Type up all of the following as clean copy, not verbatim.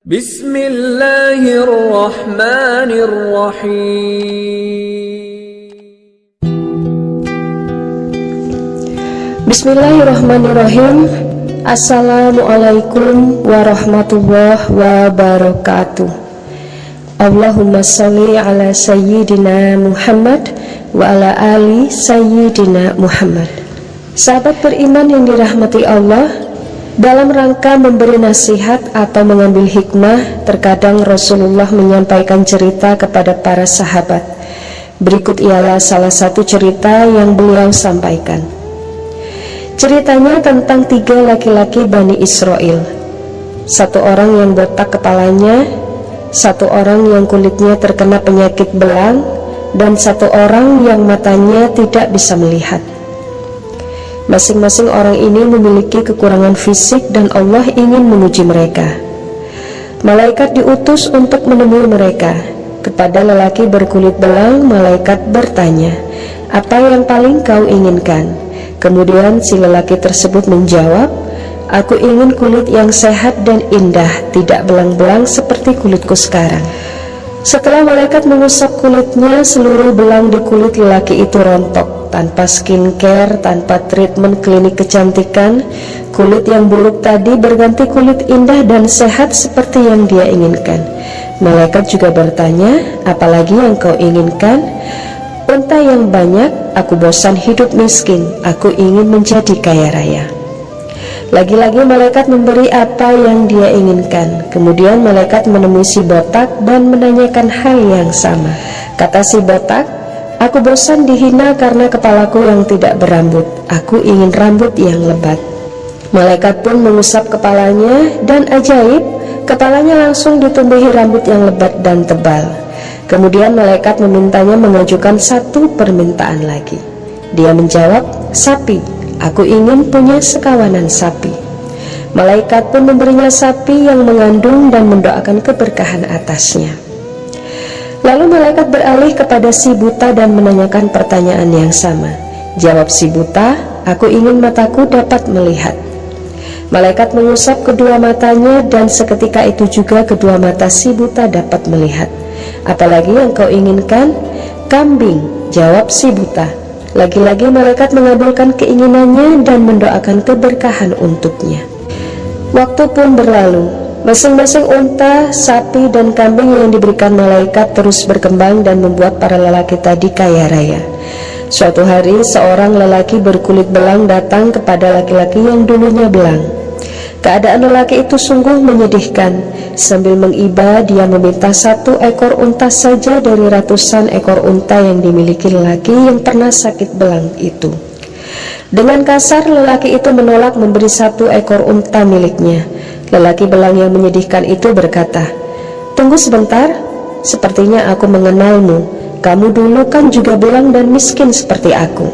Bismillahirrahmanirrahim. Assalamualaikum warahmatullahi wabarakatuh. Allahumma sholli ala sayyidina Muhammad wa ala ali sayyidina Muhammad. Sahabat beriman yang dirahmati Allah, dalam rangka memberi nasihat atau mengambil hikmah, terkadang Rasulullah menyampaikan cerita kepada para sahabat. Berikut ialah salah satu cerita yang beliau sampaikan. Ceritanya tentang 3 laki-laki Bani Israel. 1 orang yang botak kepalanya, 1 orang yang kulitnya terkena penyakit belang, dan 1 orang yang matanya tidak bisa melihat. Masing-masing orang ini memiliki kekurangan fisik dan Allah ingin menguji mereka. Malaikat diutus untuk menemui mereka. Kepada lelaki berkulit belang, malaikat bertanya, "Apa yang paling kau inginkan?" Kemudian si lelaki tersebut menjawab, "Aku ingin kulit yang sehat dan indah, tidak belang-belang seperti kulitku sekarang." Setelah malaikat mengusap kulitnya, seluruh belang di kulit lelaki itu rontok. Tanpa skincare, tanpa treatment klinik kecantikan, kulit yang buruk tadi berganti kulit indah dan sehat seperti yang dia inginkan. Malaikat juga bertanya, "Apalagi yang kau inginkan?" "Unta yang banyak, aku bosan hidup miskin, aku ingin menjadi kaya raya." Lagi-lagi malaikat memberi apa yang dia inginkan. Kemudian malaikat menemui si botak dan menanyakan hal yang sama. Kata si botak, "Aku bosan dihina karena kepalaku yang tidak berambut, aku ingin rambut yang lebat." Malaikat pun mengusap kepalanya dan ajaib, kepalanya langsung ditumbuhi rambut yang lebat dan tebal. Kemudian malaikat memintanya mengajukan 1 permintaan lagi. Dia menjawab, "Sapi, aku ingin punya sekawanan sapi." Malaikat pun memberinya sapi yang mengandung dan mendoakan keberkahan atasnya. Lalu malaikat beralih kepada si buta dan menanyakan pertanyaan yang sama. Jawab si buta, "Aku ingin mataku dapat melihat." Malaikat mengusap kedua matanya dan seketika itu juga kedua mata si buta dapat melihat. "Apalagi yang kau inginkan?" "Kambing," jawab si buta. Lagi-lagi malaikat mengabulkan keinginannya dan mendoakan keberkahan untuknya. Waktu pun berlalu. Masing-masing unta, sapi, dan kambing yang diberikan malaikat terus berkembang dan membuat para lelaki tadi kaya raya. Suatu hari seorang lelaki berkulit belang datang kepada laki-laki yang dulunya belang. Keadaan lelaki itu sungguh menyedihkan. Sambil mengiba, dia meminta 1 ekor unta saja dari ratusan ekor unta yang dimiliki lelaki yang pernah sakit belang itu. Dengan kasar lelaki itu menolak memberi 1 ekor unta miliknya. Lelaki belang yang menyedihkan itu berkata, "Tunggu sebentar, sepertinya aku mengenalmu. Kamu dulu kan juga belang dan miskin seperti aku."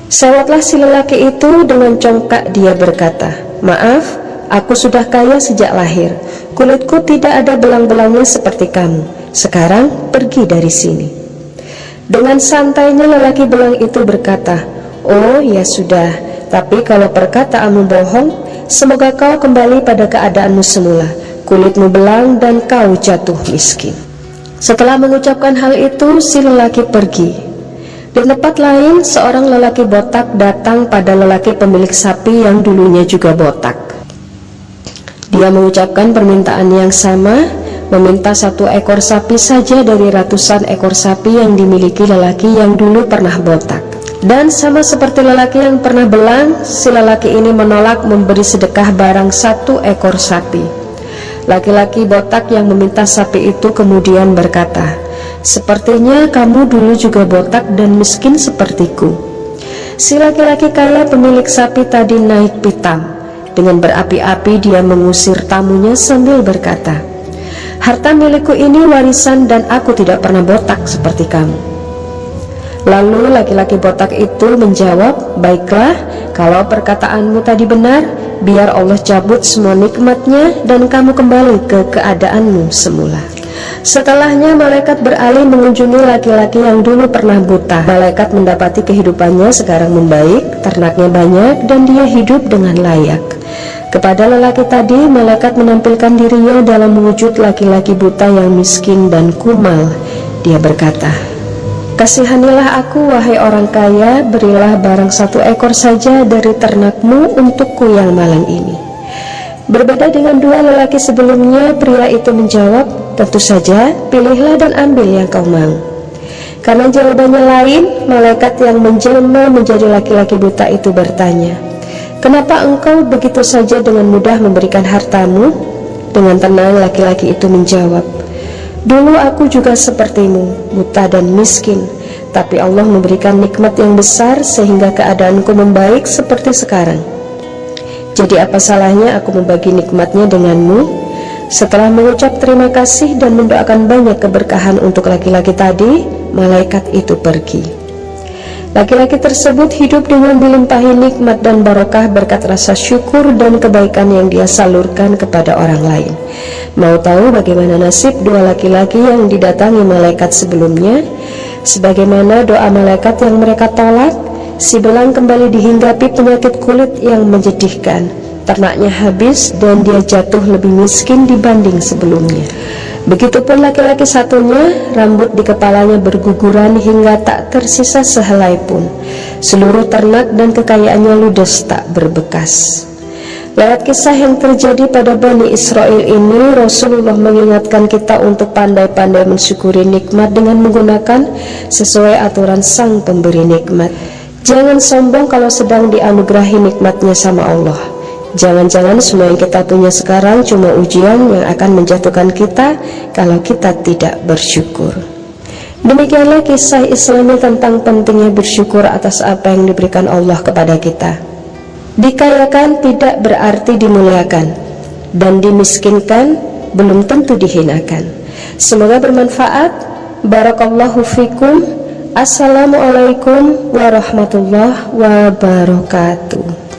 Sewotlah si lelaki itu dengan congkak. Dia berkata, "Maaf, aku sudah kaya sejak lahir. Kulitku tidak ada belang-belangnya seperti kamu. Sekarang pergi dari sini." Dengan santainya lelaki belang itu berkata, "Oh ya sudah, tapi kalau perkataanmu bohong, semoga kau kembali pada keadaanmu semula. Kulitmu belang dan kau jatuh miskin." Setelah mengucapkan hal itu, si lelaki pergi. Di tempat lain, seorang lelaki botak datang pada lelaki pemilik sapi yang dulunya juga botak. Dia mengucapkan permintaan yang sama, meminta 1 ekor sapi saja dari ratusan ekor sapi yang dimiliki lelaki yang dulu pernah botak. Dan sama seperti lelaki yang pernah belang, si lelaki ini menolak memberi sedekah barang 1 ekor sapi. Laki-laki botak yang meminta sapi itu kemudian berkata, "Sepertinya kamu dulu juga botak dan miskin sepertiku." Si laki-laki kaya pemilik sapi tadi naik pitam. Dengan berapi-api dia mengusir tamunya sambil berkata, "Harta milikku ini warisan dan aku tidak pernah botak seperti kamu." Lalu laki-laki botak itu menjawab, "Baiklah, kalau perkataanmu tadi benar, biar Allah cabut semua nikmatnya dan kamu kembali ke keadaanmu semula." Setelahnya malaikat beralih mengunjungi laki-laki yang dulu pernah buta. Malaikat mendapati kehidupannya sekarang membaik, ternaknya banyak dan dia hidup dengan layak. Kepada lelaki tadi, malaikat menampilkan dirinya dalam wujud laki-laki buta yang miskin dan kumal. Dia berkata, "Kasihanilah aku, wahai orang kaya, berilah barang 1 ekor saja dari ternakmu untukku yang malang ini." Berbeda dengan 2 lelaki sebelumnya, pria itu menjawab, "Tentu saja, pilihlah dan ambil yang kau mau." Karena jawabannya lain, malaikat yang menjelma menjadi laki-laki buta itu bertanya, "Kenapa engkau begitu saja dengan mudah memberikan hartamu?" Dengan tenang laki-laki itu menjawab, "Dulu aku juga sepertimu, buta dan miskin, tapi Allah memberikan nikmat yang besar sehingga keadaanku membaik seperti sekarang. Jadi apa salahnya aku membagi nikmatnya denganmu?" Setelah mengucap terima kasih dan mendoakan banyak keberkahan untuk laki-laki tadi, malaikat itu pergi. Laki-laki tersebut hidup dengan dilimpahi nikmat dan barokah berkat rasa syukur dan kebaikan yang dia salurkan kepada orang lain. Mau tahu bagaimana nasib 2 laki-laki yang didatangi malaikat sebelumnya? Sebagaimana doa malaikat yang mereka tolak, si belang kembali dihinggapi penyakit kulit yang menjedihkan. Ternaknya habis dan dia jatuh lebih miskin dibanding sebelumnya. Begitupun laki-laki satunya, rambut di kepalanya berguguran hingga tak tersisa sehelai pun. Seluruh ternak dan kekayaannya ludes tak berbekas. Lewat kisah yang terjadi pada Bani Israel ini, Rasulullah mengingatkan kita untuk pandai-pandai mensyukuri nikmat dengan menggunakan sesuai aturan sang pemberi nikmat. Jangan sombong kalau sedang dianugerahi nikmatnya sama Allah. Jangan-jangan semua yang kita punya sekarang cuma ujian yang akan menjatuhkan kita kalau kita tidak bersyukur. Demikianlah kisah Islami tentang pentingnya bersyukur atas apa yang diberikan Allah kepada kita. Dikayakan tidak berarti dimuliakan, dan dimiskinkan belum tentu dihinakan. Semoga bermanfaat. Barakallahu fikum. Assalamualaikum warahmatullahi wabarakatuh.